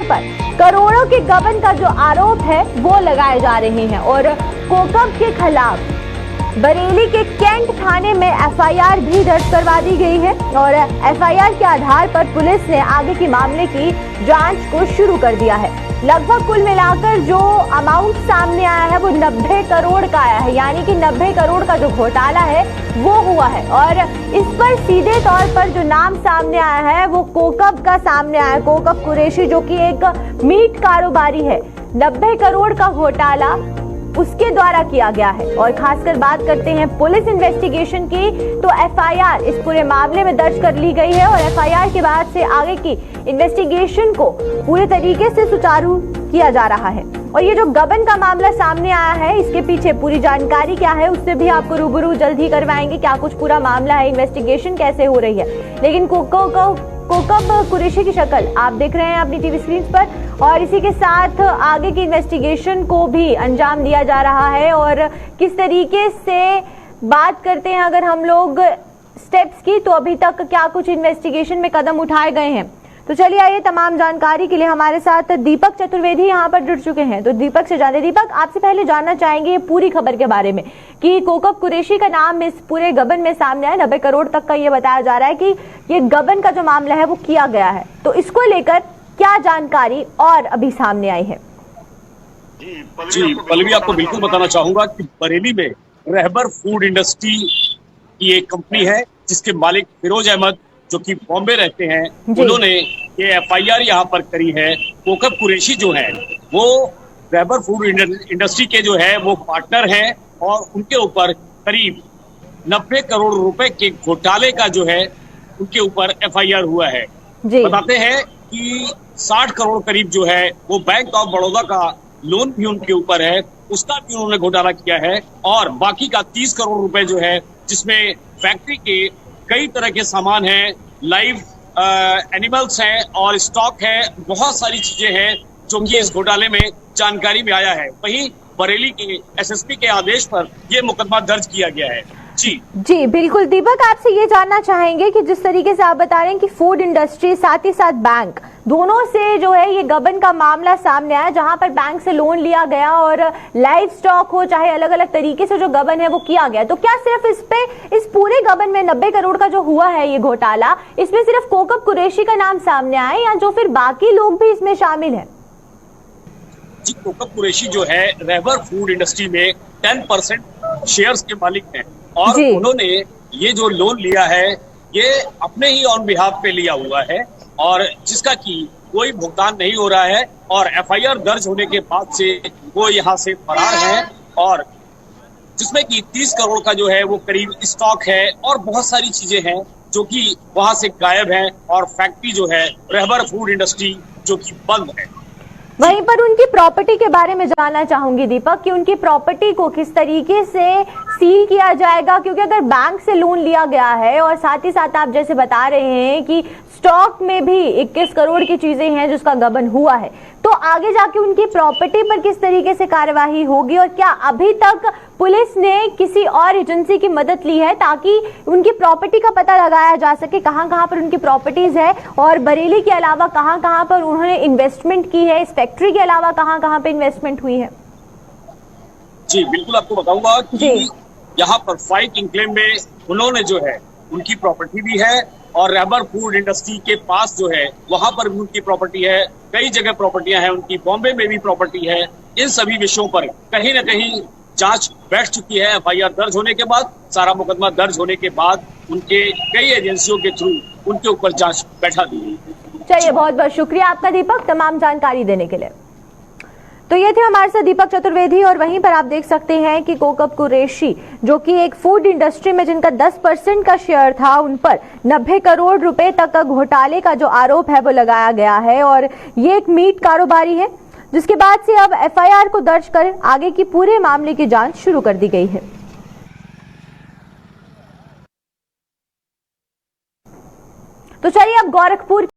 पर करोड़ों के गबन का जो आरोप है वो लगाए जा रहे हैं। और कोकब के खिलाफ बरेली के कैंट थाने में एफआईआर भी दर्ज करवा दी गई है और एफआईआर के आधार पर पुलिस ने आगे के मामले की जांच को शुरू कर दिया है। लगभग कुल मिलाकर जो अमाउंट सामने आया है वो 90 करोड़ का आया है, यानी कि 90 करोड़ का जो घोटाला है वो हुआ है। और इस पर सीधे तौर पर जो नाम सामने आया है वो कोकब का सामने आया है, कोकब कुरैशी, जो कि एक मीट कारोबारी है। 90 करोड़ का घोटाला उसके द्वारा किया गया है। और खासकर बात करते हैं पुलिस इन्वेस्टिगेशन की, तो एफआईआर इस पूरे मामले में दर्ज कर ली गई है और एफआईआर के बाद से आगे की इन्वेस्टिगेशन को पूरे तरीके से सुचारू किया जा रहा है। और ये जो गबन का मामला सामने आया है, इसके पीछे पूरी जानकारी क्या है उससे भी आपको रूबरू जल्द ही करवाएंगे, क्या कुछ पूरा मामला है, इन्वेस्टिगेशन कैसे हो रही है। लेकिन कोकब कुरैशी की शक्ल आप देख रहे हैं अपनी टीवी स्क्रीन पर, और इसी के साथ आगे की इन्वेस्टिगेशन को भी अंजाम दिया जा रहा है। और किस तरीके से बात करते हैं अगर हम लोग स्टेप्स की, तो अभी तक क्या कुछ इन्वेस्टिगेशन में कदम उठाए गए हैं। तो चलिए आइए, तमाम जानकारी के लिए हमारे साथ दीपक चतुर्वेदी यहाँ पर जुड़ चुके हैं। तो दीपक से जाने, दीपक आपसे पहले जानना चाहेंगे ये पूरी खबर के बारे में कि कोकब कुरैशी का नाम इस पूरे गबन में सामने आया। 90 करोड़ तक का ये बताया जा रहा है कि ये गबन का जो मामला है वो किया गया है, तो इसको लेकर क्या जानकारी और अभी सामने आई है? जी पल्लवी, आपको बिल्कुल बताना चाहूंगा कि बरेली में रहबर फूड इंडस्ट्री की एक कंपनी है जिसके मालिक फिरोज अहमद, जो कि बॉम्बे रहते हैं, उन्होंने ये एफआईआर यहाँ पर करी है। कोकब कुरैशी जो है वो रहबर फूड इंडस्ट्री के जो है वो पार्टनर हैं और उनके ऊपर करीब 90 करोड़ रुपए के घोटाले का जो है उनके ऊपर एफआईआर हुआ है। बताते हैं कि 60 करोड़ करीब जो है वो बैंक ऑफ बड़ौदा का लोन भी उनके ऊपर है, उसका भी उन्होंने घोटाला किया है। और बाकी का 30 करोड़ रुपए जो है जिसमें फैक्ट्री के कई तरह के सामान हैं, लाइव एनिमल्स हैं और स्टॉक है, बहुत सारी चीजें हैं जो कि इस घोटाले में जानकारी में आया है। वहीं बरेली के एसएसपी के आदेश पर यह मुकदमा दर्ज किया गया है। जी बिल्कुल दीपक, आपसे ये जानना चाहेंगे कि जिस तरीके से आप बता रहे हैं कि फूड इंडस्ट्री साथ ही साथ बैंक दोनों से जो है ये गबन का मामला सामने आया, जहां पर बैंक से लोन लिया गया और लाइव स्टॉक हो चाहे अलग अलग तरीके से जो गबन है वो किया गया, तो क्या सिर्फ इस पूरे गबन में 90 करोड़ का जो हुआ है ये घोटाला, इसमें सिर्फ कोकब कुरैशी का नाम सामने आया या जो फिर बाकी लोग भी इसमें शामिल है? जी, कोकब कुरैशी जो है रहबर फूड इंडस्ट्री में 10% शेयर्स के मालिक हैं और उन्होंने ये जो लोन लिया है ये अपने ही ऑन बिहाफ पे लिया हुआ है और जिसका कि कोई भुगतान नहीं हो रहा है। और एफआईआर दर्ज होने के बाद से वो यहाँ से फरार है और जिसमें कि 30 करोड़ का जो है वो करीब स्टॉक है और बहुत सारी चीजें हैं जो कि वहां से गायब है और फैक्ट्री जो है रहबर फूड इंडस्ट्री जो कि बंद है। वहीं पर उनकी प्रॉपर्टी के बारे में जानना चाहूंगी दीपक कि उनकी प्रॉपर्टी को किस तरीके से सील किया जाएगा, क्योंकि अगर बैंक से लोन लिया गया है और साथ ही साथ आप जैसे बता रहे हैं कि स्टॉक में भी 21 करोड़ की चीजें हैं जिसका गबन हुआ है, तो आगे जाके उनकी प्रॉपर्टी पर किस तरीके से कार्यवाही होगी और क्या अभी तक पुलिस ने किसी और एजेंसी की मदद ली है ताकि उनकी प्रॉपर्टी का पता लगाया जा सके, कहां कहां पर उनकी प्रॉपर्टीज है और बरेली के अलावा कहां कहां पर उन्होंने इन्वेस्टमेंट की है, इस फैक्ट्री के अलावा कहां कहां पर इन्वेस्टमेंट हुई है? जी बिल्कुल, आपको बताऊंगा कि यहाँ पर 5 इंक्लेम में उन्होंने जो है उनकी प्रॉपर्टी भी है और रहबर फूड इंडस्ट्री के पास जो है वहां पर भी उनकी प्रॉपर्टी है, कई जगह प्रॉपर्टियां हैं उनकी, बॉम्बे में भी प्रॉपर्टी है। इन सभी विषयों पर कहीं न कहीं जांच बैठ चुकी है। एफआईआर दर्ज होने के बाद, सारा मुकदमा दर्ज होने के बाद उनके कई एजेंसियों के थ्रू उनके ऊपर जांच बैठा दी। चलिए, बहुत बहुत शुक्रिया आपका दीपक तमाम जानकारी देने के लिए। तो ये थे हमारे साथ दीपक चतुर्वेदी और वहीं पर आप देख सकते हैं कि कोकब कुरैशी जो कि एक फूड इंडस्ट्री में जिनका 10% का शेयर था, उन पर 90 करोड़ रुपए तक का घोटाले का जो आरोप है वो लगाया गया है और ये एक मीट कारोबारी है, जिसके बाद से अब एफआईआर को दर्ज कर आगे की पूरे मामले की जांच शुरू कर दी गई है। तो चलिए अब गोरखपुर